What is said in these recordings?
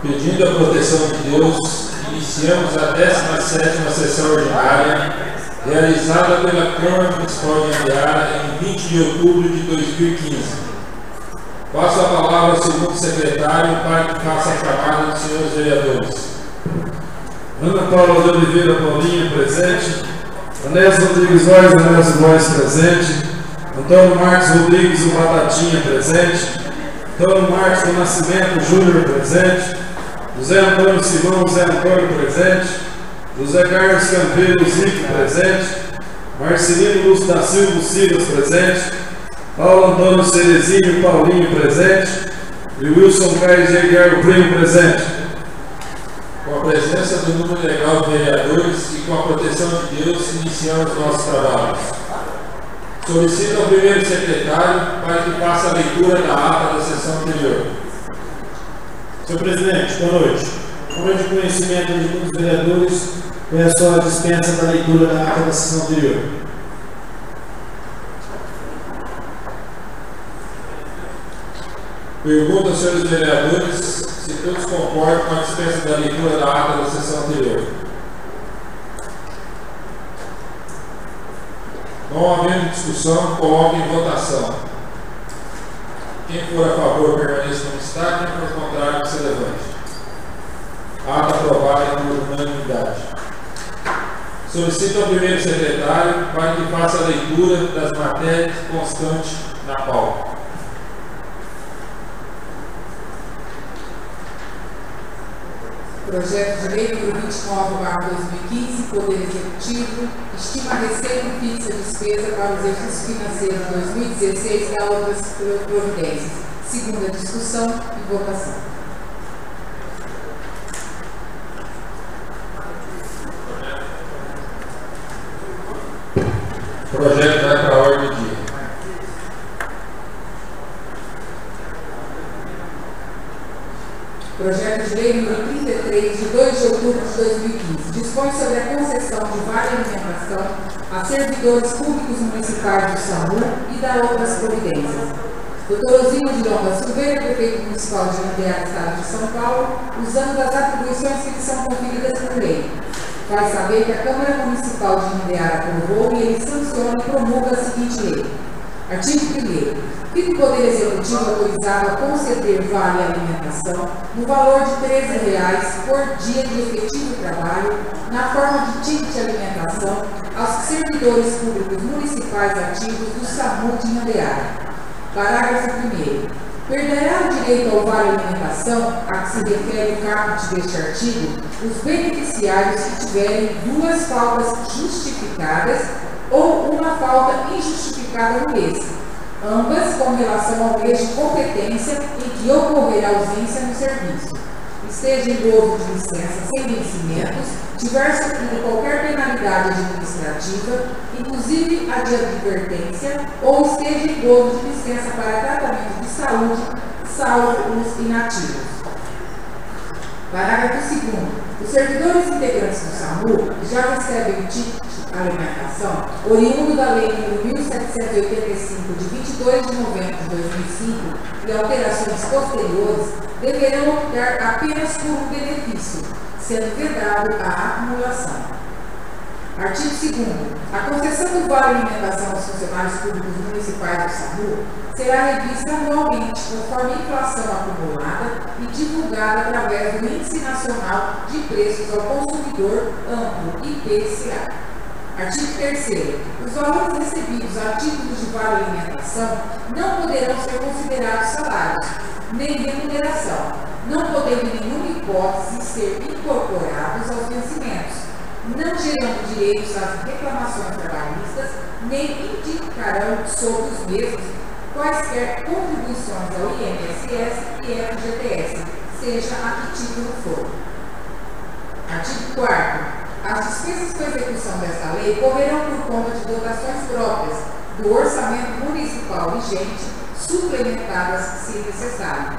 Pedindo a proteção de Deus, iniciamos a 17ª sessão ordinária, realizada pela Câmara Municipal de Andiara em 20 de outubro de 2015. Passo a palavra ao segundo secretário para que faça a chamada dos senhores vereadores. Ana Paula de Oliveira Paulinho, presente. Anésio Rodrigues Góes, Anésio Góes, presente. Antônio Marcos Rodrigues, o Batatinha, presente. Antônio Marcos do Nascimento Júnior, presente. José Antônio Simão, José Antônio, presente. José Carlos Campeiro Zico, presente. Marcelino Lúcio da Silva Silas, presente. Paulo Antônio Cerezinho Paulinho, presente. E Wilson Caio Geguer Primo, presente. Com a presença do número legal de vereadores e com a proteção de Deus, iniciamos nossos trabalhos. Solicito ao primeiro secretário para que faça a leitura da ata da sessão anterior. Senhor presidente, boa noite. Como é de conhecimento de todos os vereadores, peço a dispensa da leitura da ata da sessão anterior. Pergunto aos senhores vereadores se todos concordam com a dispensa da leitura da ata da sessão anterior. Não havendo discussão, coloque em votação. Quem for a favor, permaneça como está. Quem for contrário, se levante. Ata aprovada por unanimidade. Solicito ao primeiro secretário para que faça a leitura das matérias constantes na pauta. Projeto de Lei número 29/2015, Poder Executivo, estima a receita e fixa despesa para o exercício financeiro de 2016 e outras providências. Segunda discussão e votação. O projeto vai para a ordem do dia. Projeto de Lei número 33, de 2 de outubro de 2015, dispõe sobre a concessão de vale alimentação a servidores públicos municipais do SAMU e da outras providências. Dr. Osílio de Lomba Silveira, prefeito municipal de Andiara, Estado de São Paulo, usando as atribuições que lhe são conferidas por lei. Faz saber que a Câmara Municipal de Andiara aprovou e ele sanciona e promulga a seguinte lei. Artigo 1º. Fica o Poder Executivo autorizado a conceder vale alimentação no valor de R$ 13,00 por dia de efetivo trabalho, na forma de ticket de alimentação, aos servidores públicos municipais ativos do SAMU de Andiara. Parágrafo 1º. Perderá o direito ao vale alimentação a que se refere o caput deste artigo os beneficiários que tiverem 2 faltas justificadas ou uma falta injustificada no mês, ambas com relação ao mês de competência em que ocorrer ausência no serviço, esteja em gozo de licença sem vencimentos, tiver sofrido qualquer penalidade administrativa, inclusive a de advertência, ou esteja em gozo de licença para tratamento de saúde, salvo os inativos. Parágrafo 2º. Os servidores integrantes do SAMU já recebem ticket de alimentação oriundo da Lei nº 1785, de 22 de novembro de 2005 e alterações posteriores, deverão optar apenas por um benefício, sendo vedado a acumulação. Artigo 2º. A concessão do vale alimentação aos funcionários públicos municipais do SAMU será revista anualmente conforme a inflação acumulada e divulgada através do Índice Nacional de Preços ao Consumidor Amplo, IPCA. Artigo 3º. Os valores recebidos a título de vale alimentação não poderão ser considerados salários, nem remuneração, não podendo em nenhuma hipótese ser incorporados aos vencimentos, não gerando direitos às reclamações trabalhistas, nem indicarão sobre os mesmos quaisquer contribuições ao INSS e FGTS, seja a que título for. Artigo 4º. As despesas com execução desta lei correrão por conta de dotações próprias do orçamento municipal vigente, suplementadas se necessário.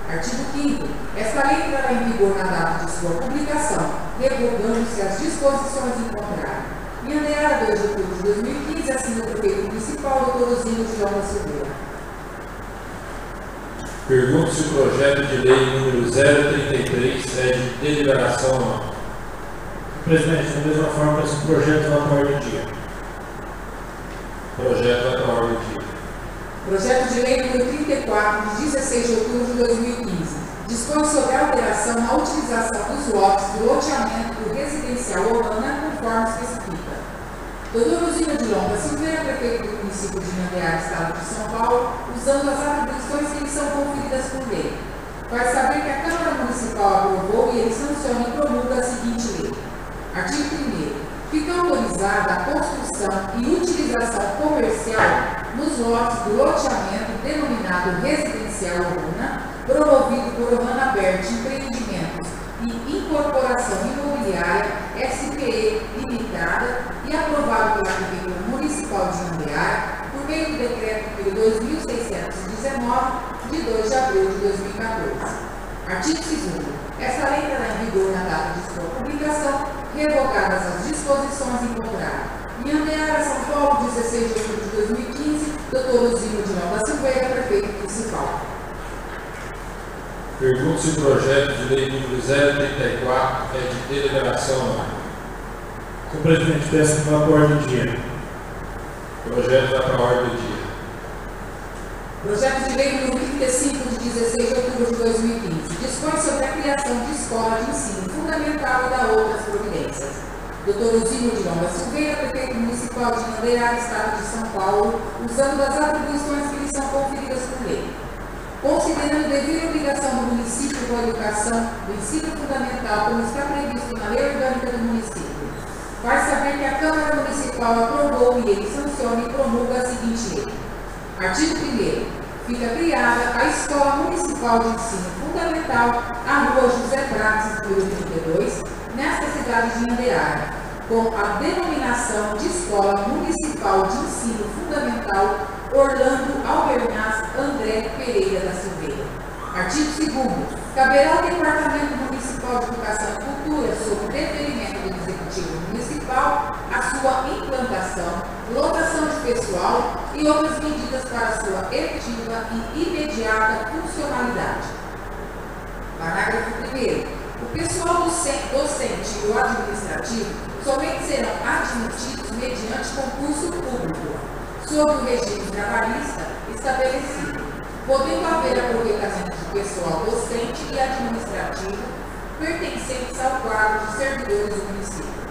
Artigo 5º. Esta lei entrará em vigor na data de sua publicação, revogando-se as disposições em contrário. Em Andeara, 2 de outubro de 2015, assina o prefeito municipal, Dr. Osílio de João da Silveira. Pergunto se o projeto de lei número 033 é de deliberação ou não. Presidente, da mesma forma, esse projeto vai para a ordem do dia. Projeto vai para a ordem do dia. Projeto de lei número 34, de 16 de outubro de 2015, dispõe sobre a alteração na utilização dos lotes do loteamento do residencial urbano, conforme especifica. Dr. Osílio de João da Silveira, prefeito do município de Andeara, estado de São Paulo, usando as atribuições que lhe são conferidas por lei. Faz saber que a Câmara Municipal aprovou e ele sanciona e promulga a seguinte lei. Artigo 1º. Fica autorizada a construção e utilização comercial nos lotes do loteamento denominado residencial urbana, promovido por Urbana Bert Empreendimentos e Incorporação Imobiliária SPE Limitada e aprovado pela Prefeitura Municipal de Andeara por meio do decreto número 2619 de 2 de abril de 2014. Artigo 2º. Esta lei entrará em vigor na data de sua publicação, revogadas as disposições em contrário. Em Andeara, São Paulo, 16 de outubro de 2015, Dr. Osílio de João da Silveira, prefeito municipal. Pergunto se o projeto de lei número 034 é de deliberação ou não. Senhor presidente, peço que vá para a ordem do dia. O projeto vai para a ordem do dia. Projeto de lei número 35, de 16 de outubro de 2015, dispõe sobre a criação de escola de ensino fundamental e da outras providências. Dr. Osílio de João da Silveira, prefeito municipal de Andeara, estado de São Paulo, usando as atribuições que lhe são conferidas por lei. Considerando devida obrigação do município com a educação do ensino fundamental, como está previsto na lei orgânica do município, faz saber que a Câmara Municipal aprovou e ele sanciona e promulga a seguinte lei. Artigo 1º. Fica criada a Escola Municipal de Ensino Fundamental, à Rua José Prates, número 32, nesta cidade de Andeara, com a denominação de Escola Municipal de Ensino Fundamental Orlando Albernaz André Pereira da Silveira. Artigo 2º. Caberá ao Departamento Municipal de Educação e Cultura, sob deferimento do Executivo Municipal, a sua implantação, lotação de pessoal e outras medidas para sua efetiva e imediata funcionalidade. Parágrafo 1º. O pessoal docente e o administrativo somente serão admitidos mediante concurso público, sob o regime trabalhista estabelecido, podendo haver aproveitamento de pessoal docente e administrativo pertencentes ao quadro de servidores do município.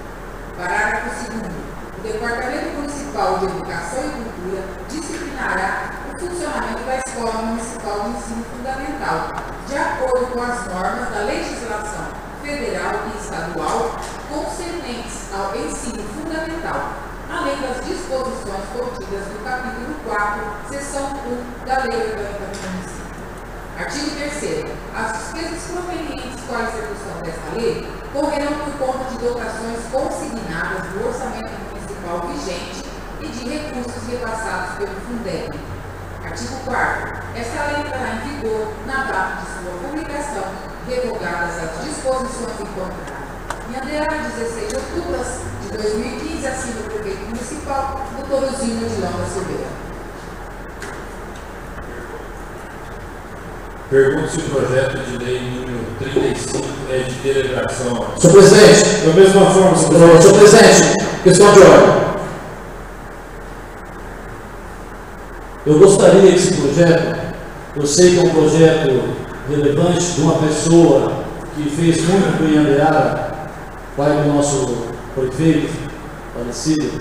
Parágrafo 2º. O Departamento Municipal de Educação e Cultura disciplinará o funcionamento da Escola Municipal de Ensino Fundamental, de acordo com as normas da legislação federal e estadual concernentes ao ensino fundamental, além das disposições contidas no capítulo 4, seção 1 da Lei Orgânica do Município. Artigo 3º. As despesas provenientes com a execução desta lei correrão por conta de dotações consignadas do orçamento municipal vigente e de recursos repassados pelo Fundeb. Artigo 4º. Esta lei entrará em vigor na data de sua publicação, revogadas as disposições em contrário. Em Andeara, 16 de outubro de 2015, assina o prefeito municipal, Dr. Osílio de João da Silveira. Pergunto se o projeto de lei número 35 é de deliberação. Senhor presidente, Da mesma forma, senhor presidente, questão de ordem. Eu gostaria que esse projeto, eu sei que é um projeto relevante de uma pessoa que fez muito bem em Andeara, pai do nosso prefeito falecido,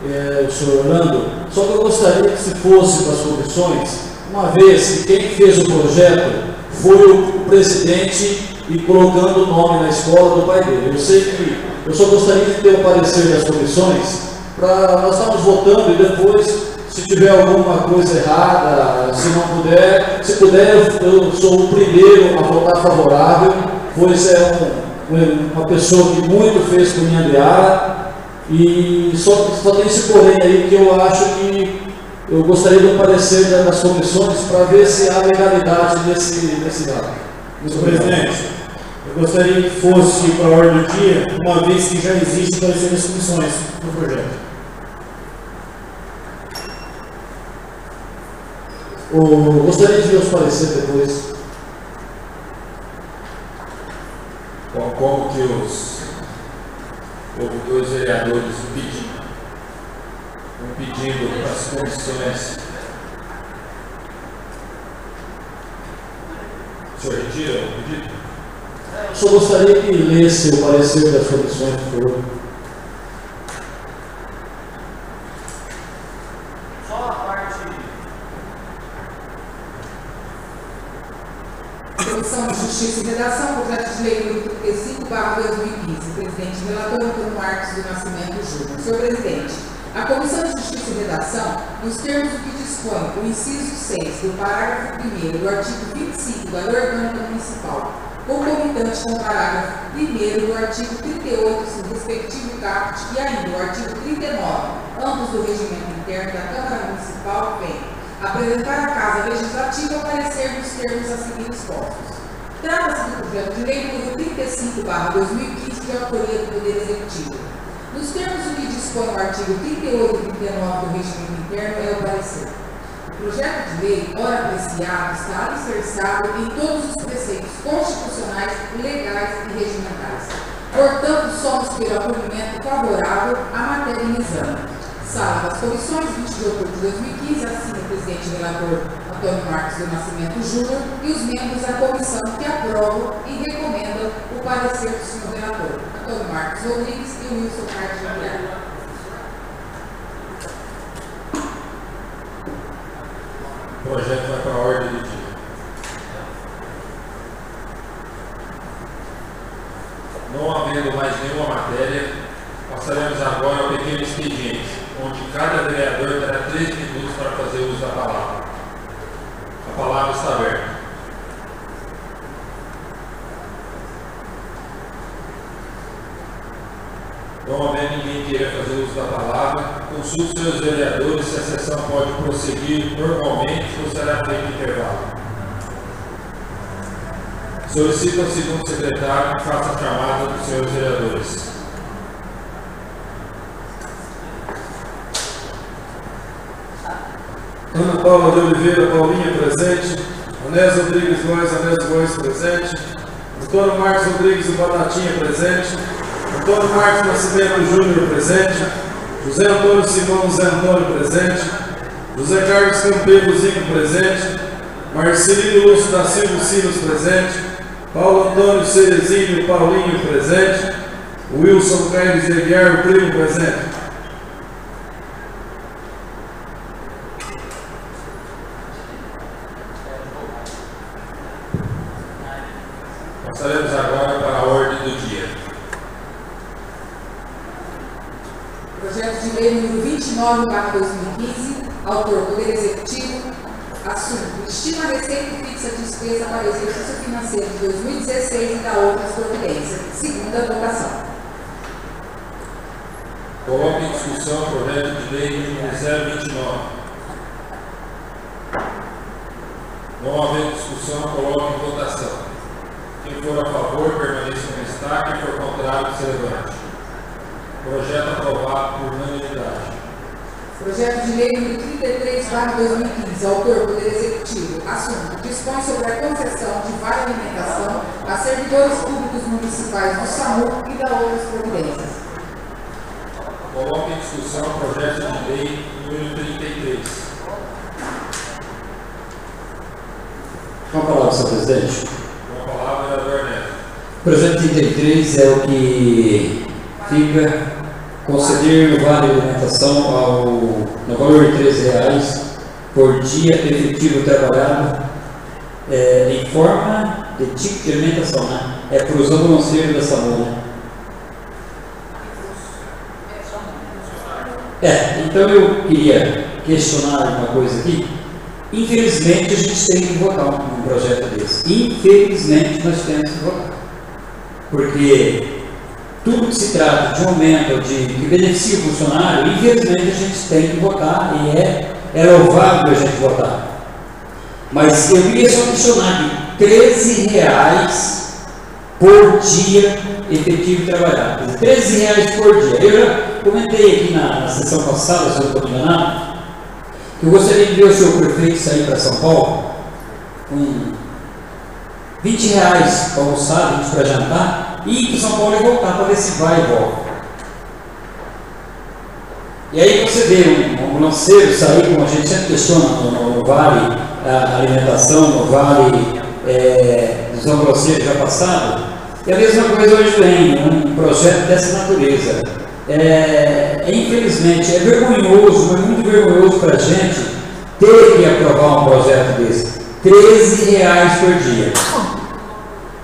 o senhor Orlando, só que eu gostaria que se fosse para as comissões, uma vez que quem fez o projeto foi o presidente e colocando o nome na escola do pai dele. Eu sei que eu só gostaria de ter o parecer das comissões para nós estarmos votando e depois, se tiver alguma coisa errada, se não puder, se puder, eu sou o primeiro a votar favorável, pois é uma pessoa que muito fez por minha Andreara, e só tem esse porém aí que eu acho que eu gostaria de um parecer das comissões para ver se há legalidade nesse lado. Senhor presidente, eu gostaria que fosse para a ordem do dia, uma vez que já existe parecer das comissões no projeto. Eu gostaria de ver os pareceres depois. Como que houve dois vereadores pedindo para as comissões. O senhor retira o pedido? Eu só gostaria que lesse o parecer das comissões, por favor. Só a parte. Comissão de Justiça e Redação, projeto de lei número 35/2015. Presidente relator Antônio Marcos do Nascimento Júnior. Senhor presidente, a Comissão de Justiça e Redação, nos termos do que dispõe o inciso 6 do parágrafo 1º do artigo 25 da Lei Orgânica Municipal, concomitante com o parágrafo 1º do artigo 38, seu respectivo caput, e ainda o artigo 39, ambos do regimento interno da Câmara Municipal, vem apresentar à Casa Legislativa o parecer nos termos a seguir expostos. Trata-se do projeto de lei número 35/2015, de autoria do Poder Executivo. Nos termos do que dispõe o artigo 38 e 39 do regimento interno, é o parecer. O projeto de lei, ora apreciado, está alicerçado em todos os preceitos constitucionais, legais e regimentais. Portanto, somos pelo acolhimento favorável à matéria em exame. Sala das Comissões, 20 de outubro de 2015, assina o presidente e relator Antônio Marcos do Nascimento Júnior e os membros da comissão que aprovam e recomendam o parecer do senhor relator Antônio Marcos Rodrigues e o Wilson Carlos de Aguiar. O projeto vai para a ordem do dia. Não havendo mais nenhuma matéria, passaremos agora ao pequeno expediente, onde cada vereador terá 3 minutos para fazer uso da palavra. A palavra está aberta. Não havendo ninguém queira fazer uso da palavra, consulte seus vereadores se a sessão pode prosseguir normalmente ou será feito intervalo. Solicito ao segundo secretário que faça a chamada dos senhores vereadores. Ana Paula de Oliveira, Paulinha, presente. Anésio Rodrigues Góes, Anésio Góes, presente. Antônio Marcos Rodrigues do Batatinha, presente. Antônio Marcos Nascimento Júnior, presente. José Antônio Simão, José Antônio, presente. José Carlos Campeiro Zico, presente. Marcelino Lúcio da Silva Silos, presente. Paulo Antônio Cerezinho Paulinho, presente. Wilson Carlos de Aguiar, o primo, presente. Passaremos agora para a ordem do dia. Projeto de lei número 29/2015, autor Poder Executivo, assunto: estima a receita e fixa a despesa para o exercício financeiro de 2016 e da outras providências. Segunda votação. Coloque em discussão o projeto de lei número 029. Não havendo discussão, coloque em votação. Quem for a favor, permaneça no destaque. Quem for contrário, se levante. Projeto aprovado por unanimidade. Projeto de lei número 33/2015, autor Poder Executivo. Assunto: dispõe sobre a concessão de vale alimentação a servidores públicos municipais do SAMU e da outras providências. Coloque em discussão o projeto de lei número 33. Com a palavra, senhor presidente. Com a palavra, vereador Neto. O projeto 33 é o que fica conceder o vale alimentação no valor de R$13 por dia efetivo trabalhado em forma de tipo de alimentação, né? é para os ambulanceiros da SAMU, né? Então eu queria questionar uma coisa aqui. Infelizmente a gente tem que votar um projeto desse. Infelizmente nós temos que votar. Porque tudo que se trata de um aumento que beneficia o funcionário, infelizmente a gente tem que votar e é louvável a gente votar. Mas eu queria só questionar de R$13 por dia efetivo trabalhado. Quer dizer, R$13 por dia. Eu já comentei aqui na sessão passada, se eu não estou enganado, que eu gostaria de ver o seu prefeito sair para São Paulo com R$20 para almoçar, 20 para jantar, e ir para São Paulo e voltar para ver se vai e volta. E aí você vê um ambulanciero sair, como a gente sempre questiona no Vale Alimentação, no Vale dos ambulanceiros já passado, e a mesma coisa hoje vem, um projeto dessa natureza. Infelizmente, é vergonhoso, mas muito vergonhoso para a gente ter que aprovar um projeto desse. R$13 por dia.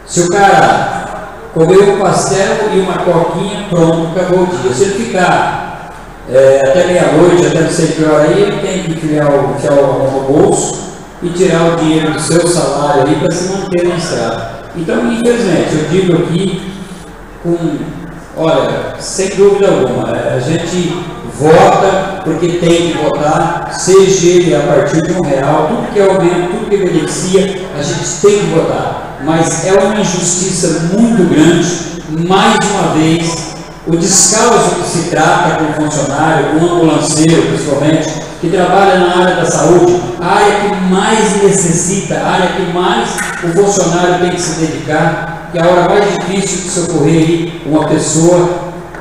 Se o cara comer um pastel e uma coquinha, pronto, acabou o dia. Se ele ficar até meia-noite, até não sei que hora aí, ele tem que enfiar a mão no bolso e tirar o dinheiro do seu salário aí para se manter na estrada. Então, infelizmente, eu digo aqui olha, sem dúvida alguma, a gente vota porque tem que votar, seja ele a partir de R$1, tudo que é aumento, tudo que beneficia, a gente tem que votar. Mas é uma injustiça muito grande, mais uma vez, o descaso que se trata com o funcionário, com o ambulanceiro, principalmente, que trabalha na área da saúde, a área que mais necessita, a área que mais o funcionário tem que se dedicar, que é a hora mais difícil de socorrer uma pessoa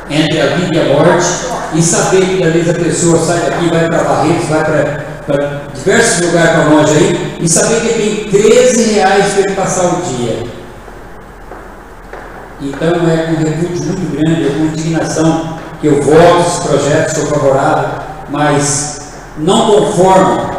entre a vida e a morte, e saber que às vezes a pessoa sai daqui, vai para Barretos, vai para diversos lugares para longe aí, e saber que tem R$13 para ele passar o dia. Então é com repúdio muito grande, é com indignação que eu voto esses projetos, sou favorável, mas não conformo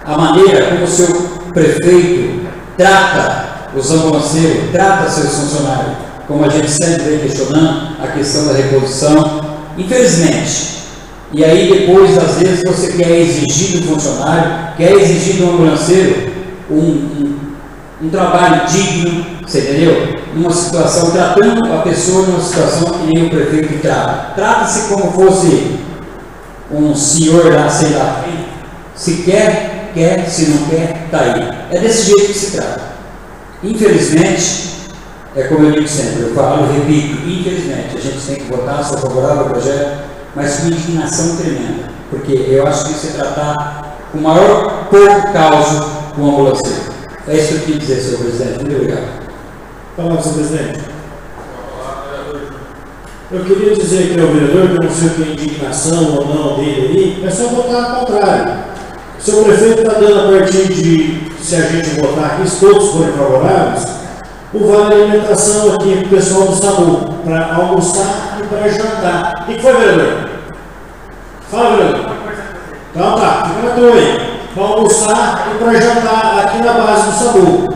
a maneira como o seu prefeito trata os ambulanceiros, trata seus funcionários, como a gente sempre vem questionando a questão da reposição, infelizmente. E aí depois, às vezes, você quer exigir do funcionário, quer exigir do ambulanceiro um trabalho digno, você entendeu? Numa situação, tratando a pessoa numa situação que nem o prefeito trata. Trata-se como fosse um senhor lá, sei lá, se quer, se não quer, está aí. É desse jeito que se trata. Infelizmente, é como eu digo sempre, eu falo, eu repito, infelizmente, a gente tem que votar, sou favorável ao projeto, mas com indignação tremenda, porque eu acho que isso é tratar com o maior pouco causa com o ambulanceiro. É isso que eu queria dizer, senhor presidente. Muito obrigado. Fala, senhor presidente. Eu queria dizer que o vereador, que eu não sei o que é indignação ou não dele aí, é só votar ao contrário. O seu prefeito está dando a partir de, se a gente votar aqui, se todos forem favoráveis, o vale alimentação aqui para o pessoal do SAMU, para almoçar e para jantar. E que foi, vereador? Fala, vereador. Então tá, fica na tua aí. Para almoçar e para jantar aqui na base do SAMU.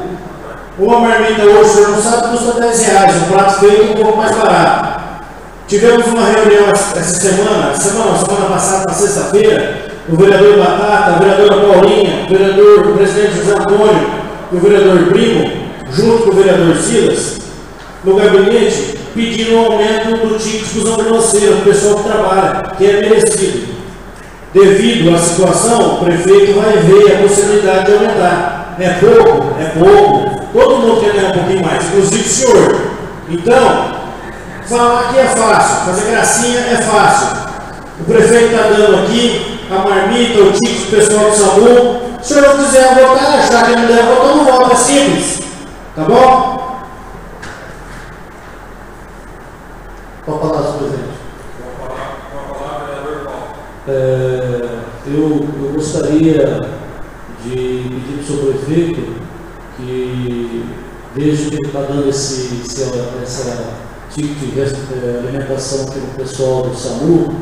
Uma marmita hoje, o senhor não sabe, custa R$10. Um prato feito um pouco mais barato. Tivemos uma reunião essa semana passada, na sexta-feira, o vereador Batata, a vereadora Paulinha, o presidente José Antônio e o vereador Primo, junto com o vereador Silas, no gabinete, pedindo um aumento do ticket para os ambulanceiros, o pessoal que trabalha, que é merecido. Devido à situação, o prefeito vai ver a possibilidade de aumentar. É pouco, é pouco. Todo mundo quer ganhar um pouquinho mais, inclusive o senhor. Então, falar que é fácil, fazer gracinha é fácil. O prefeito está dando aqui a marmita, o ticket do pessoal do SAMU. Se o senhor não quiser votar, achar que não deve votar, não vota, é simples. Tá bom? Pode falar, senhor presidente. Vou falar, vereador Paulo. Eu gostaria de pedir para o senhor prefeito que, desde que ele está dando essa tipo de alimentação aqui no pessoal do SAMU,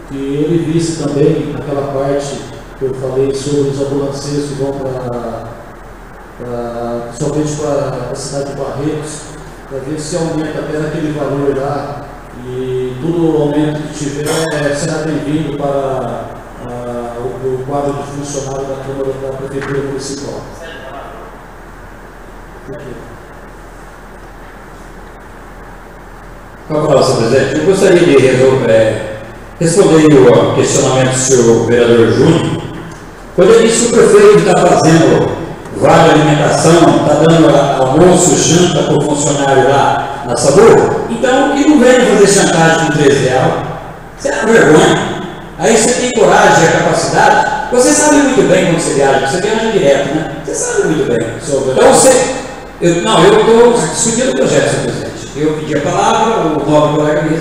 que ele visse também aquela parte que eu falei sobre os ambulanceiros que vão somente para a cidade de Barretos, para ver se aumenta até naquele valor lá, e todo aumento que tiver será bem-vindo para o quadro de funcionário da Câmara da Prefeitura Municipal. Senhor presidente, eu gostaria de responder o questionamento do senhor vereador Júnior, quando ele disse que o prefeito está fazendo vale alimentação, está dando almoço, janta para o funcionário lá na Sabor, então que não venha fazer chantagem com R$13. Você é uma vergonha. Aí você tem coragem, a capacidade, você sabe muito bem quando você viaja direto, né? Você sabe muito bem. Então você. Eu estou discutindo o projeto, senhor presidente. Eu pedi a palavra, o nobre colega me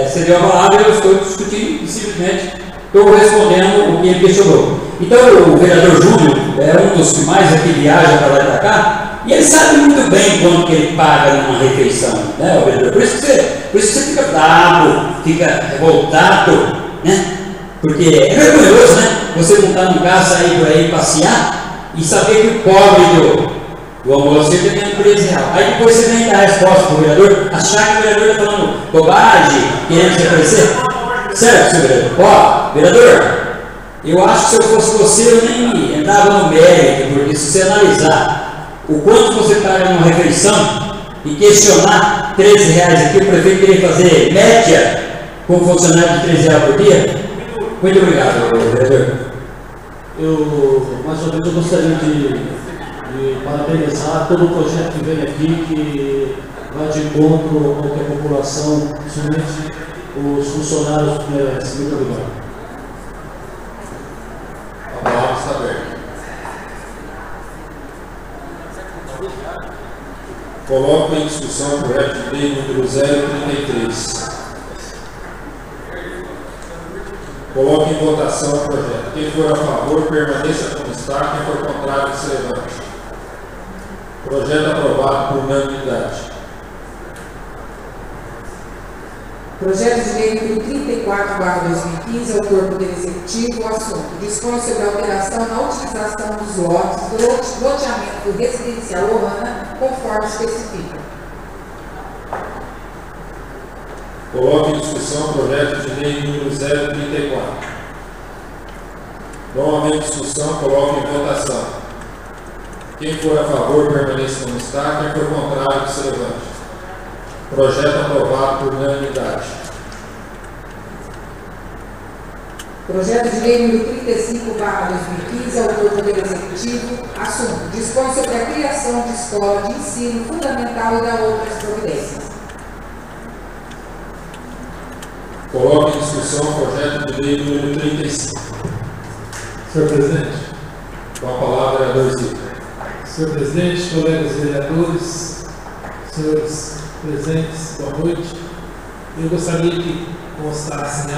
cedeu a palavra e eu estou discutindo e simplesmente estou respondendo o que ele questionou. Então o vereador Júnior é um dos que mais aqui viaja para lá e para cá, e ele sabe muito bem quanto que ele paga numa refeição, né, o vereador? Por isso que você fica bravo, fica revoltado, né? Porque é vergonhoso, né? Você montar num carro, sair por aí passear e saber que o pobre do almoço ele tem R$13. Aí depois você vem dar a resposta para o vereador, achar que o vereador está falando bobagem, querendo se aparecer. Certo, senhor vereador? Ó, vereador, eu acho que se eu fosse você, eu nem entrava no mérito, porque se você analisar o quanto você paga numa refeição e questionar R$13 aqui, o prefeito queria fazer média com um funcionário de R$13 por dia. Muito obrigado, vereador. Mais uma vez, eu gostaria de parabenizar todo o projeto que vem aqui, que vai de encontro ao que a população, principalmente os funcionários, merecem. Muito obrigado. A palavra está aberta. Coloco em discussão o projeto de lei número 033. Coloque em votação o projeto. Quem for a favor, permaneça como está. Quem for contrário, se levante. Projeto aprovado por unanimidade. Projeto de lei número 34/2015 ao Corpo Poder Executivo. O assunto: dispõe sobre a alteração na utilização dos lotes do loteamento residencial urbana, conforme especifica. Coloque em discussão o projeto de lei número 034. Novamente em discussão, coloque em votação. Quem for a favor, permaneça como está. Quem for contrário, que se levante. Projeto aprovado por unanimidade. Projeto de lei número 35/2015 ao Poder Executivo. Assunto: dispõe sobre a criação de escola de ensino fundamental e da outras providências. Coloque em discussão o projeto de lei número 35. Senhor presidente. Com a palavra, vereador Zico. Senhor presidente, colegas vereadores, senhores presentes, boa noite. Eu gostaria que constasse,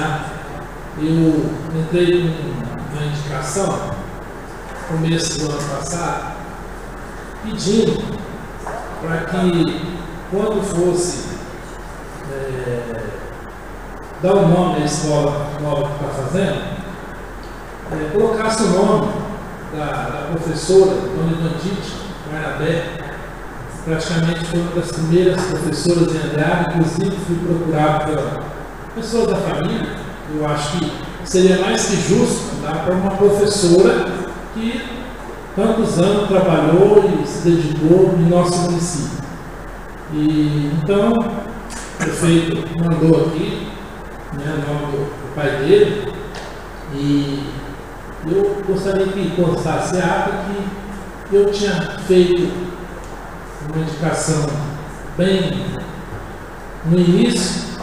eu entrei com uma indicação no começo do ano passado, pedindo para que, quando fosse dar o nome à escola nova que está fazendo, colocasse o nome da professora Dona Ivandite Barnabé. Praticamente foi uma das primeiras professoras em Andrade, inclusive fui procurado pela pessoa da família. Eu acho que seria mais que justo dar para uma professora que tantos anos trabalhou e se dedicou em nosso município. E então o prefeito mandou aqui, o nome do pai dele, e eu gostaria que constasse a ata que eu tinha feito uma indicação bem no início,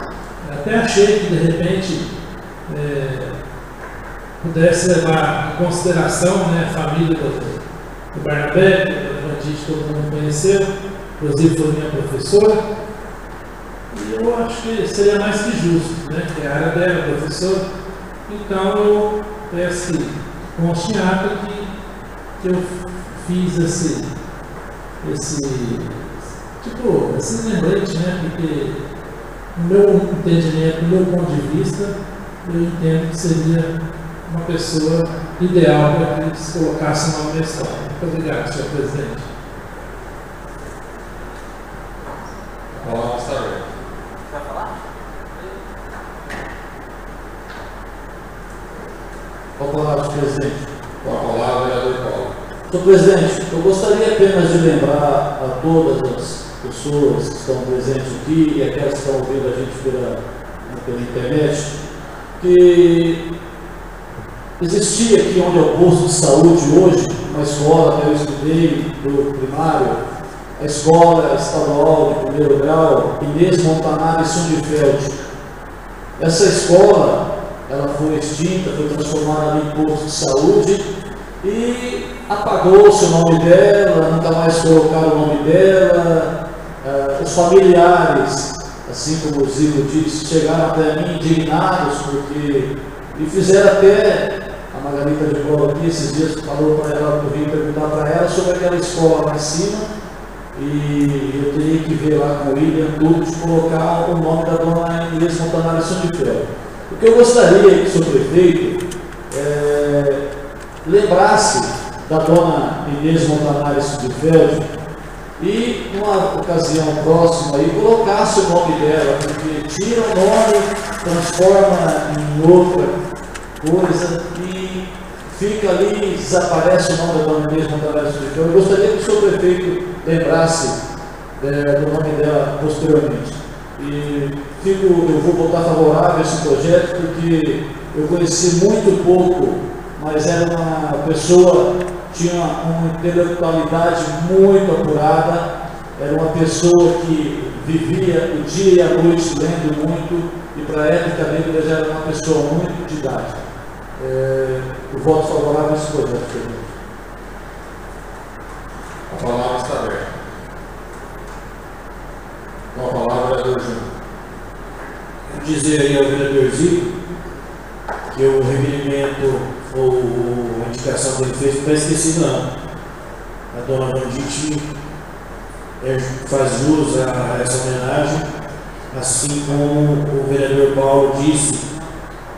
até achei que de repente pudesse levar em consideração a família do Barnabé, que todo mundo conheceu, inclusive foi minha professora, e eu acho que seria mais que justo, que a área dela é professora. Então eu peço que conste em ata que eu fiz esse lembrete, porque no meu entendimento, no meu ponto de vista, eu entendo que seria uma pessoa ideal para que eles colocassem uma questão. Muito obrigado, senhor presidente. Com a palavra, senhor presidente. Com a palavra, vereador Paulo. Senhor presidente, eu gostaria apenas de lembrar a todas as pessoas que estão presentes aqui e aquelas que estão ouvindo a gente pela internet, que existia aqui onde é o posto de saúde hoje, uma escola que eu estudei do primário, a escola estadual de primeiro grau, Inês Montanari Sundfeld. Essa escola, ela foi extinta, foi transformada em posto de saúde e apagou-se o nome dela, nunca mais colocaram o nome dela. Os familiares, assim como o Zico disse, chegaram até mim indignados porque e fizeram até a Margarita de Bola aqui esses dias falou para ela, eu vim perguntar para ela sobre aquela escola lá em cima e eu teria que ver lá com o William tudo de colocar o nome da dona Inês Montanari Sundfeld. O que eu gostaria que o senhor prefeito lembrasse da dona Inês Montanari Sundfeld e, numa ocasião próxima, aí, colocasse o nome dela, porque tira o nome, transforma em outra coisa e fica ali, desaparece o nome da dona Inês Montanari Sundfeld. Eu gostaria que o senhor prefeito lembrasse do nome dela posteriormente. E eu vou votar favorável a esse projeto, porque eu conheci muito pouco, mas era uma pessoa, tinha uma intelectualidade muito apurada, era uma pessoa que vivia o dia e a noite lendo muito, e para a época dele já era uma pessoa muito didática. Eu voto favorável a esse projeto. A palavra está aberta. Com a palavra, vereador Júnior. Dizer aí ao vereador Zico que o requerimento ou a indicação dele fez não está esquecido não. A dona Vandite faz jus a essa homenagem, assim como o vereador Paulo disse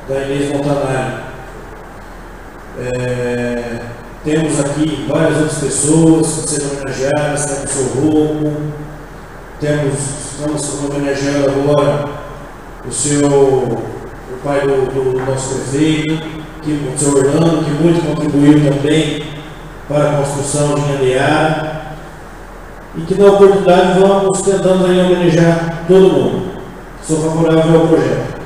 da Inês Montanari. Temos aqui várias outras pessoas que serão homenageadas, temos o seu Rouco, estamos homenageando agora o pai do nosso prefeito, o seu Orlando, que muito contribuiu também para a construção de Andeara, e que na oportunidade vamos tentando aí homenagear todo mundo. Sou favorável ao projeto.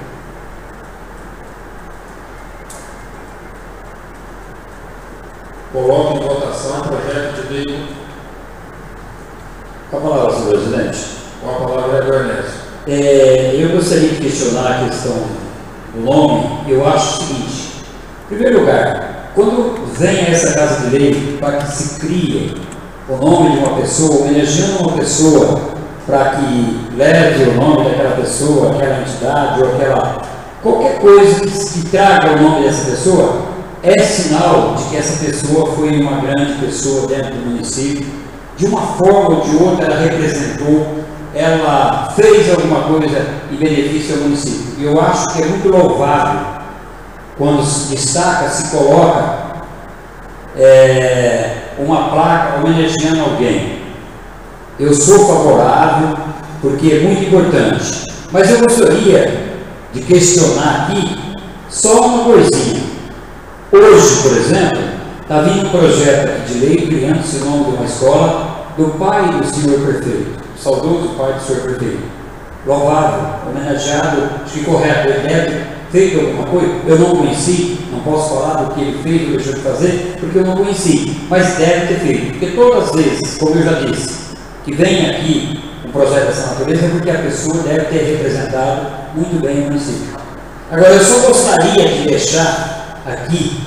Coloco em votação o projeto de lei. Com a palavra, senhor presidente. Com a palavra, vereador Ernesto. Eu gostaria de questionar a questão do nome. Eu acho o seguinte: em primeiro lugar, quando vem essa casa de lei para que se crie o nome de uma pessoa, homenageando uma pessoa para que leve o nome daquela pessoa, aquela entidade ou qualquer coisa que traga o nome dessa pessoa, é sinal de que essa pessoa foi uma grande pessoa dentro do município, de uma forma ou de outra ela representou, ela fez alguma coisa em benefício ao município. E eu acho que é muito louvável quando se destaca, se coloca uma placa homenageando alguém. Eu sou favorável, porque é muito importante. Mas eu gostaria de questionar aqui só uma coisinha. Hoje, por exemplo, está vindo um projeto aqui de lei criando-se o nome de uma escola do pai do senhor prefeito, o saudoso pai do senhor prefeito. Louvável, homenageado, acho que correto, ele deve ter feito alguma coisa. Eu não conheci, não posso falar do que ele fez ou deixou de fazer, porque eu não conheci, mas deve ter feito, porque todas as vezes, como eu já disse, que vem aqui um projeto dessa natureza, é porque a pessoa deve ter representado muito bem o município. Agora, eu só gostaria de deixar aqui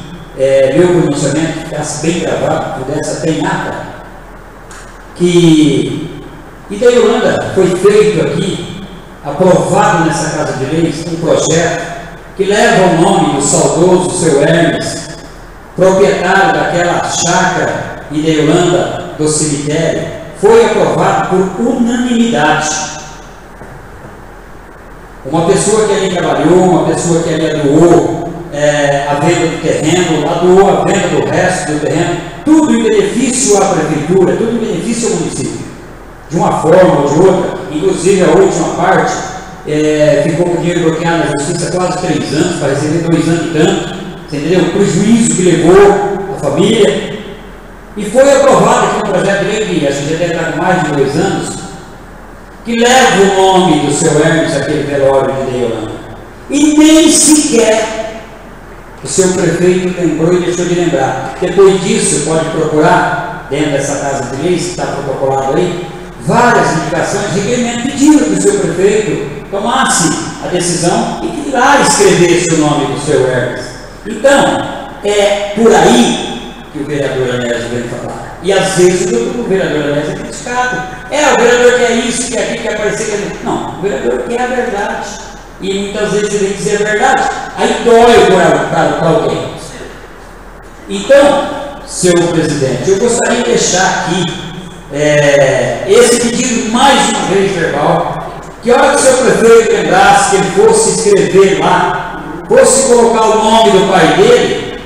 meu pronunciamento, que ficasse bem gravado, pudesse até em ata, que Ideolândia foi feito aqui, aprovado nessa Casa de Leis, um projeto que leva o nome do saudoso seu Hermes, proprietário daquela chácara Ideolândia do cemitério. Foi aprovado por unanimidade. Uma pessoa que ali trabalhou, uma pessoa que ali doou a venda do terreno, doou a venda do resto do terreno, tudo em benefício à prefeitura, tudo em benefício ao município. De uma forma ou de outra, inclusive a última parte ficou com o dinheiro bloqueado na justiça quase 3 anos, para receber 2 anos e tanto, você entendeu? O prejuízo que levou a família. E foi aprovado aqui um projeto de lei que acho que já deve estar com mais de 2 anos, que leva o nome do seu Hermes, aquele velório de Deolanda. E nem sequer o seu prefeito lembrou e deixou de lembrar. Depois disso, pode procurar, dentro dessa casa de leis, que está protocolado aí, várias indicações, requerimento pedindo que o seu prefeito tomasse a decisão e que lá escrevesse o nome do seu Hermes. Então, é por aí que o vereador Anésio vem falar. E às vezes o vereador Anésio é criticado. O vereador quer isso, quer aquilo, quer aparecer. Não, o vereador quer a verdade. E muitas vezes ele vem dizer a verdade. Aí dói para alguém. Então, senhor presidente, eu gostaria de deixar aqui esse pedido mais uma vez verbal, que a hora que o seu prefeito lembrasse que ele fosse escrever lá, fosse colocar o nome do pai dele,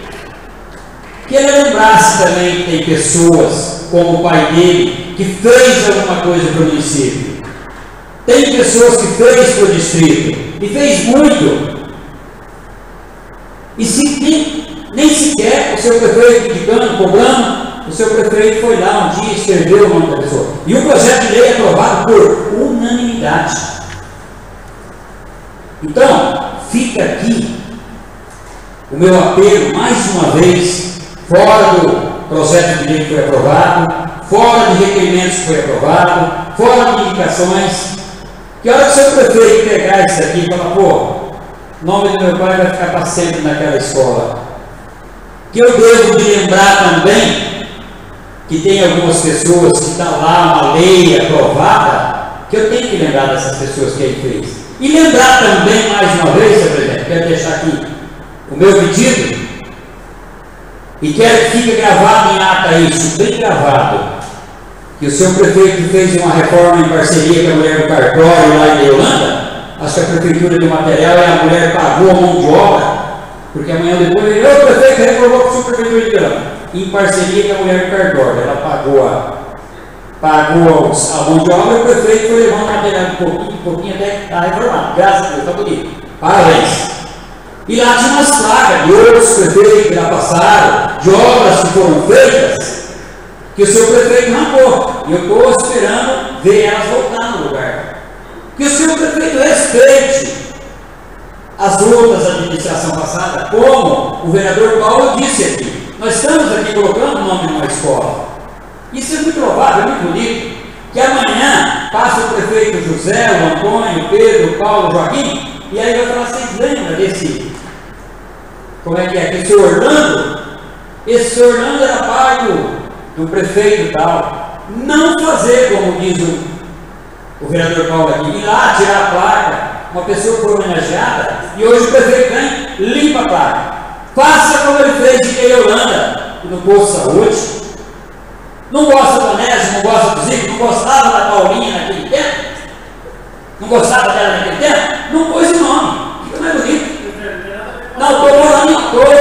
que ele lembrasse também que tem pessoas como o pai dele que fez alguma coisa para o município, tem pessoas que fez para o distrito e fez muito, e nem sequer o seu prefeito indicando, cobrando, o seu prefeito foi lá um dia e escreveu o nome da pessoa. E o projeto de lei é aprovado por unanimidade. Então, fica aqui o meu apelo, mais uma vez, fora do projeto de lei que foi aprovado, fora de requerimentos que foi aprovado, fora de indicações, que a hora que o seu prefeito pegar isso aqui e falar, pô, o nome do meu pai vai ficar para sempre naquela escola, que eu devo de lembrar também que tem algumas pessoas que estão lá, uma lei aprovada, que eu tenho que lembrar dessas pessoas que ele fez. E lembrar também, mais uma vez, senhor presidente, quero deixar aqui o meu pedido, e quero que fique gravado em ata isso, bem gravado, que o seu prefeito fez uma reforma em parceria com a mulher do cartório lá em Deolanda. Acho que a prefeitura de material e a mulher pagou a mão de obra, porque amanhã depois ele, o prefeito reformou com a prefeitura de Deolanda, em parceria com a mulher do cartório. Ela pagou a mão de obra e o prefeito foi levando o material de pouquinho até que está reformado. Graças a Deus, está bonito. Parabéns. E lá tinha umas placas de outros prefeitos que já passaram, de obras que foram feitas, que o seu prefeito arrancou. E eu estou esperando ver elas voltar no lugar. Que o seu prefeito respeite as outras administrações passadas, como o vereador Paulo disse aqui. Nós estamos aqui colocando o nome de uma escola. Isso é muito provável, é muito bonito. Que amanhã passa o prefeito José, o Antônio, o Pedro, o Paulo, o Joaquim, e aí vai falar, vocês lembram desse, como é que é, esse Orlando? Esse Orlando era pai do prefeito e tal. Não fazer, como diz o vereador Paulo aqui, ir lá tirar a placa, uma pessoa que foi homenageada, e hoje o prefeito vem, limpa a placa. Faça como ele fez em Deolanda, no posto de saúde. Não gosta do Anésio, não gosta do Zico, não gostava da Paulinha naquele tempo? Não gostava dela naquele tempo? Não pôs o nome. Fica mais bonito. Não, estou falando do projeto.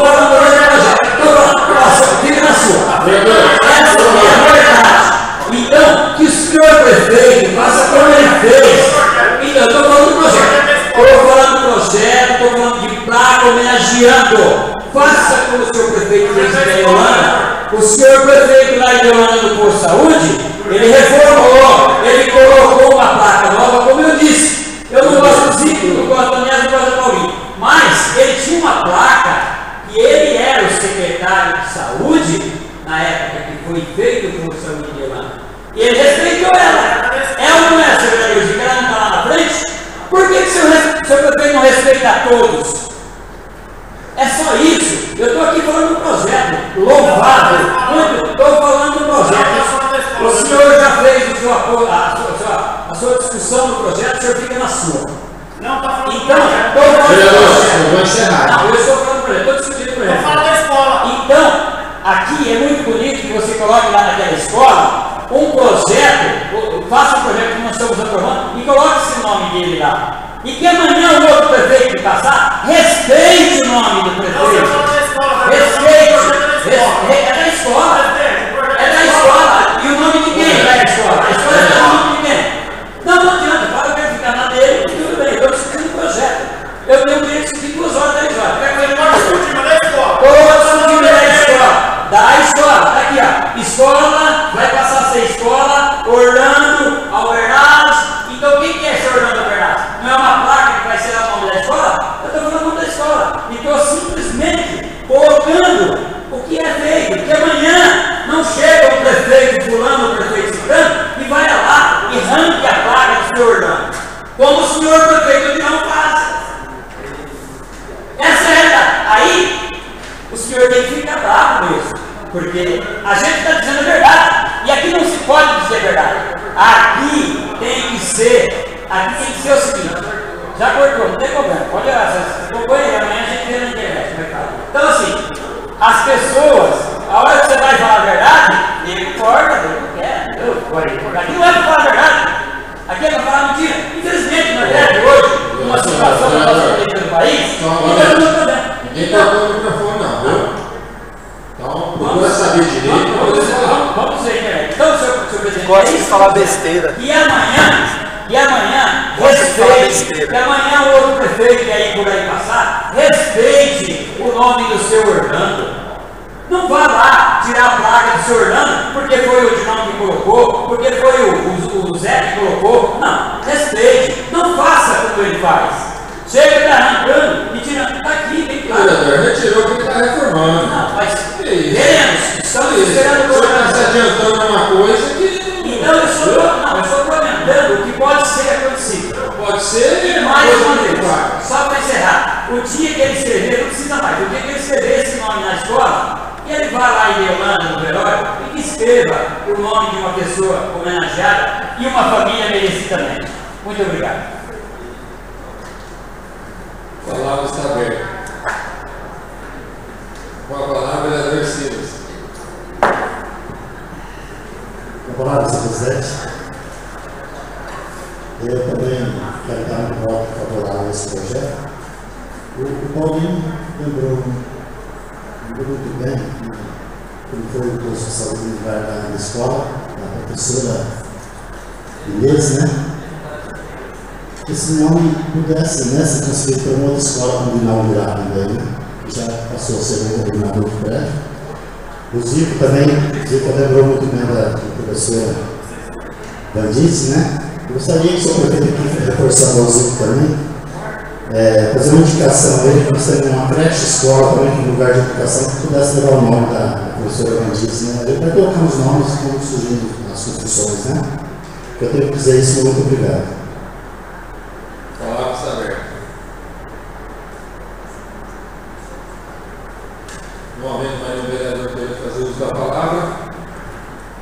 Fica na sua. Essa é a verdade. Então, que o senhor prefeito faça como ele fez. Então, eu estou falando do projeto. Estou falando do projeto, estou falando de placa homenageando. Faça como o senhor prefeito fez em Deolanda. O senhor prefeito lá em Deolanda do Posto de Saúde, ele reformou, ele colocou uma placa nova, como eu disse. Eu não gosto do Zico, não gosto do Anésio, não gosto do Paulinho. Mas ele tinha uma placa que ele era o secretário de saúde na época que foi feito o Posto de Saúde de Deolanda. E ele respeitou ela. Ela não é secretária de ela não está lá na frente. Por que o seu prefeito não respeita a todos? É só isso. Eu estou aqui falando do projeto. Louvável. Estou falando do projeto. O senhor já fez a sua discussão do projeto, o senhor fica na sua. Não, está falando então, do projeto. Eu vou encerrar. Não, eu estou falando do projeto. Estou discutindo o projeto. Estou falando da escola. Então, aqui é muito bonito que você coloque lá naquela escola um projeto, faça um projeto que nós estamos aprovando e coloque esse nome dele lá. E que amanhã o outro prefeito que passar, respeite o nome do prefeito. Respeite. É da escola. É da escola. E o nome de quem é da escola? A escola é o nome de quem? Não adianta. Fala que vai ficar na dele. Tudo bem. Eu estou discutindo o projeto. Eu tenho que discutir 2 horas, 3 horas. É que ele pode discutir, mas da escola. colocando o que é feito, porque amanhã não chega o prefeito fulano, o prefeito ciclano, e vai lá e arranque a placa do senhor Orlando, como o senhor prefeito não faz. Essa é a... Aí o senhor tem que ficar bravo mesmo, porque a gente está dizendo a verdade, e aqui não se pode dizer a verdade. Aqui tem que ser o seguinte, já cortou, não tem problema, pode olhar, se for aí, amanhã a gente vê na internet, então assim, as pessoas, a hora que você vai falar a verdade, ele corta, ele não quer, aqui não é para falar a verdade, aqui é para falar mentira. Infelizmente, nós temos hoje uma situação na nossa política do país, e todo mundo também. Ninguém cortou o microfone, não, viu? Então, procura saber direito. Vamos ver, né? Então, senhor presidente, gosta de falar besteira. E amanhã, respeite, que amanhã o outro prefeito que aí por aí passar, respeite o nome do seu Orlando. Não vá lá tirar a placa do seu Orlando, porque foi o Edinão que colocou, porque foi o Zé que colocou. Não, respeite, não faça como ele faz. Chega, está arrancando e tirando. Está aqui, bem claro. Vereador, retirou que ele está reformando. Não, mas queremos. Estamos esperando o senhor está se adiantando uma coisa que. Então eu estou comentando o que pode ser acontecido. Pode ser. E mais uma vez, só para encerrar, o dia que ele escrever, não precisa mais, o dia que ele escrever esse nome na escola, ele vai lá em Leolândia, no velório, e que escreva o nome de uma pessoa homenageada e uma família merecidamente. Muito obrigado. A palavra está aberta. Com a palavra, vereador Silas. Com a palavra, senhor presidente. Eu também quero dar um voto favorável a esse projeto. O Paulinho lembrou muito bem como foi o curso de saúde militar na escola, a professora Inês, né? Porque se não pudesse, né, se transferir para uma outra escola para inaugurar também, né? Já passou a ser o coordenador do prédio. O Zico também lembrou muito bem da professora Bandice, né? Eu gostaria que o senhor prefeito aqui reforçando ao Zico também, fazer uma indicação a ele, que nós temos uma creche escola também, no lugar de educação, que pudesse levar o nome da professora Bandice, né? Ele vai colocar os nomes como surgindo as construções, né? Eu tenho que dizer isso, muito obrigado. A palavra está aberta. Não havendo mais um vereador querendo fazer uso da palavra,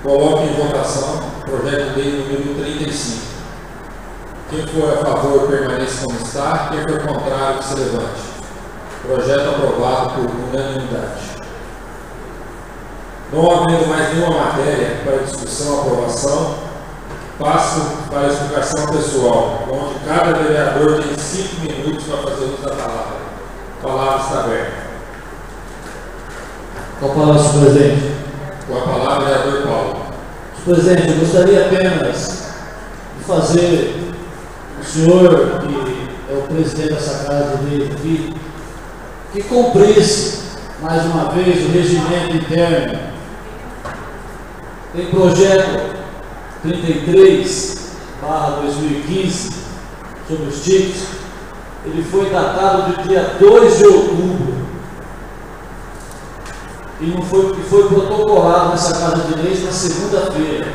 coloque em votação o projeto de lei número 35. Quem for a favor, permaneça como está. Quem for contrário, que se levante. Projeto aprovado por unanimidade. Não havendo mais nenhuma matéria para discussão ou aprovação, passo para a explicação pessoal, onde cada vereador tem 5 minutos para fazer uso da palavra. A palavra está aberta. Com a palavra, senhor presidente. Com a palavra, vereador Paulo. Senhor presidente, eu gostaria apenas de fazer o senhor, que é o presidente dessa casa de direito aqui, que cumprisse mais uma vez o regimento interno. Tem projeto 33/2015 sobre os tickets, ele foi datado do dia 2 de outubro e foi protocolado nessa casa de leis na segunda-feira.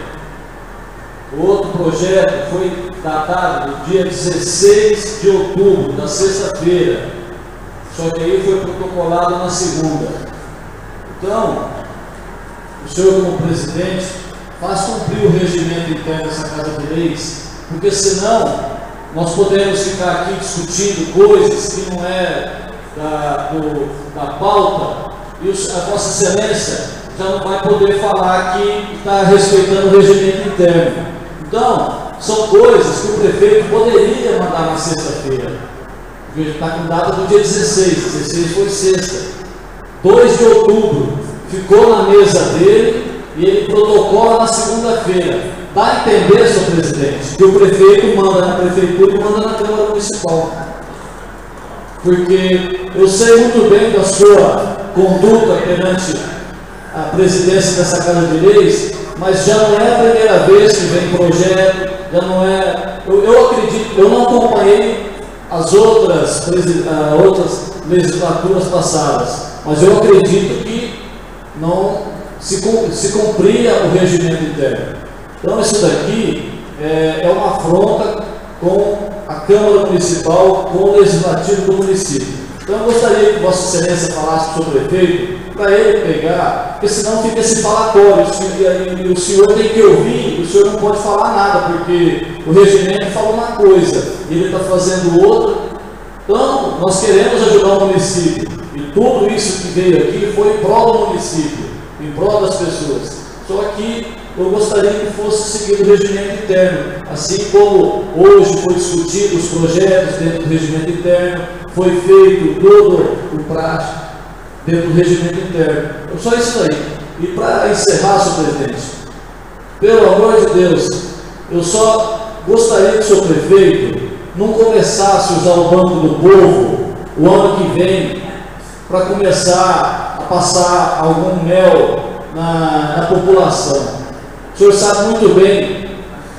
O outro projeto foi datado no dia 16 de outubro, na sexta-feira, só que aí foi protocolado na segunda. Então, o senhor como presidente faz cumprir o regimento interno dessa casa de leis, porque senão nós podemos ficar aqui discutindo coisas que não é da pauta, e a Vossa Excelência já não vai poder falar que está respeitando o regimento interno. Então, são coisas que o prefeito poderia mandar na sexta-feira, porque está com data do dia 16 foi sexta. 2 de outubro, ficou na mesa dele e ele protocola na segunda-feira. Dá a entender, senhor presidente, que o prefeito manda na prefeitura e manda na Câmara Municipal. Porque eu sei muito bem da sua conduta perante a presidência dessa Casa de Leis, mas já não é a primeira vez que vem projeto, já não é. Eu acredito, eu não acompanhei as outras legislaturas passadas, mas eu acredito que não se cumpria o regimento interno. Então isso daqui é uma afronta com a Câmara Municipal, com o Legislativo do município. Então eu gostaria que Vossa Excelência falasse para o seu prefeito, para ele pegar, porque senão fica esse falatório, e o senhor tem que ouvir, o senhor não pode falar nada, porque o regimento fala uma coisa, e ele está fazendo outra. Então, nós queremos ajudar o município, e tudo isso que veio aqui foi em prol do município, em prol das pessoas. Só que eu gostaria que fosse seguido o regimento interno, assim como hoje foi discutido os projetos dentro do regimento interno, foi feito todo o prático dentro do regimento interno. Só isso aí. E para encerrar, senhor presidente, pelo amor de Deus, eu só gostaria que o senhor prefeito não começasse a usar o Banco do Povo o ano que vem para começar a passar algum mel na população. O senhor sabe muito bem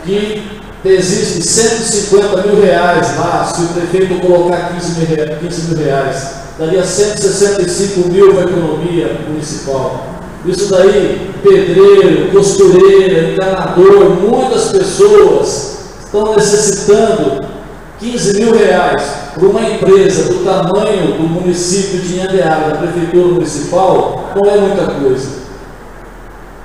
que existe 150 mil reais lá, se o prefeito colocar 15 mil reais, daria 165 mil para a economia municipal. Isso daí, pedreiro, costureira, encanador, muitas pessoas estão necessitando 15 mil reais para uma empresa do tamanho do município de Inhandeara, da prefeitura municipal, não é muita coisa.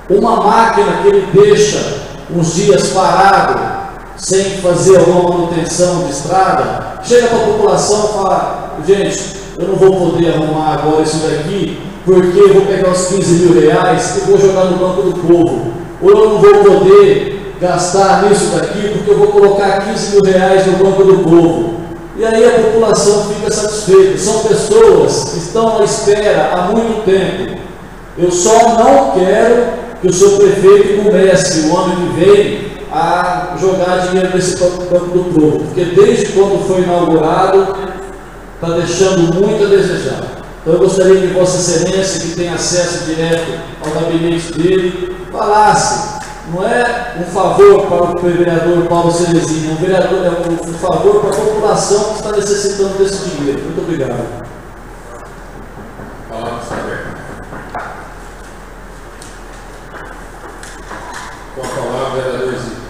Uma máquina que ele deixa uns dias parado, sem fazer alguma manutenção de estrada, chega para a população e fala: gente, eu não vou poder arrumar agora isso daqui, porque eu vou pegar os 15 mil reais e vou jogar no Banco do Povo. Ou eu não vou poder gastar nisso daqui, porque eu vou colocar 15 mil reais no Banco do Povo. E aí a população fica satisfeita. São pessoas que estão à espera há muito tempo. Eu só não quero que o seu prefeito comece o ano que vem a jogar dinheiro nesse Banco do Povo, porque desde quando foi inaugurado está deixando muito a desejar. Então eu gostaria que Vossa Excelência, que tem acesso direto ao gabinete dele, falasse. Não é um favor para o vereador Paulo Cerezinho, é um favor para a população que está necessitando desse dinheiro. Muito obrigado. Palavra está aberta. Com a palavra, vereador Zico.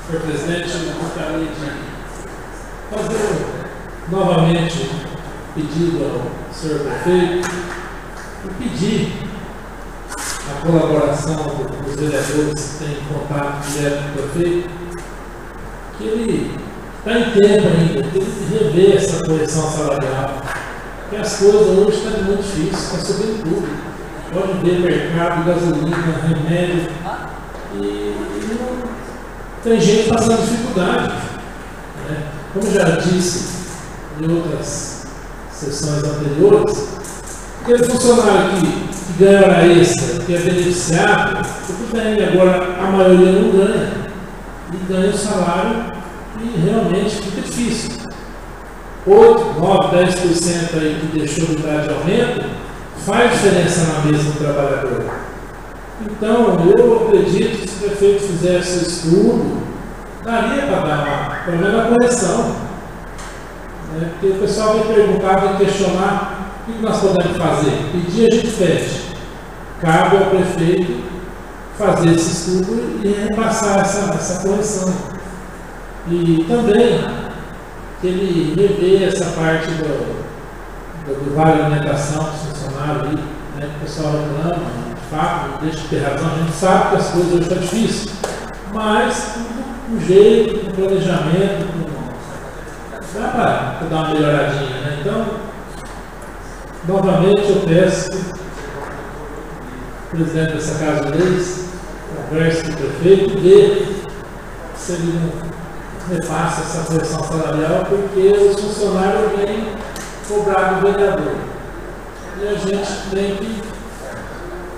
Senhor presidente, eu gostaria de fazer novamente pedido ao senhor prefeito e pedir a colaboração dos vereadores que têm contato direto com o prefeito, que ele está em tempo ainda, que ele rever essa correção salarial, porque as coisas hoje estão muito difíceis, está subindo tudo. Pode ver mercado, gasolina, remédio, e não, tem gente passando dificuldade. Né? Como já disse em outras sessões anteriores, aquele funcionário que ganha hora extra, que é beneficiado, tudo bem, agora a maioria não ganha, e ganha o salário e realmente fica difícil. 8, 9, 10% aí que deixou de dar de aumento, faz diferença na mesa do trabalhador. Então, eu acredito que se o prefeito fizesse esse estudo, daria para dar pelo menos uma correção. Né? Porque o pessoal vai perguntar, vai questionar: o que nós podemos fazer? Pedir, a gente fecha. Cabe ao prefeito fazer esse estudo e repassar essa correção. E também que ele rever essa parte do vale alimentação dos funcionários ali, né, que o pessoal reclama, de fato, não deixa de ter razão, a gente sabe que as coisas hoje estão difíceis, mas com jeito, com planejamento, dá para dar uma melhoradinha, né? Então, novamente eu peço que o presidente dessa Casa de Leis converse com o prefeito e vê se ele não repassa essa correção salarial, porque os funcionários vêm cobrar do vereador. E a gente tem que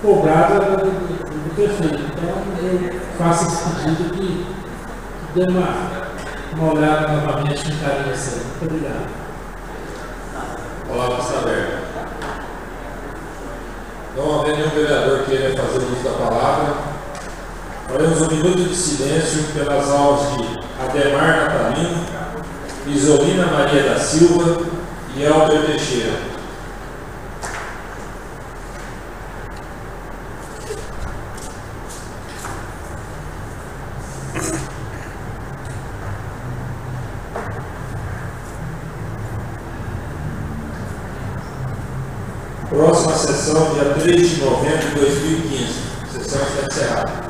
cobrar do prefeito. Então eu faço esse pedido que dê uma olhada novamente com carinho assim. Muito obrigado. A palavra está aberta. Não havendo nenhum vereador queira fazer uso da palavra, faremos um minuto de silêncio pelas aulas de Ademar Natalino, Isolina Maria da Silva e Elber Teixeira. sessão, dia 3 de novembro de 2015. A sessão está encerrada.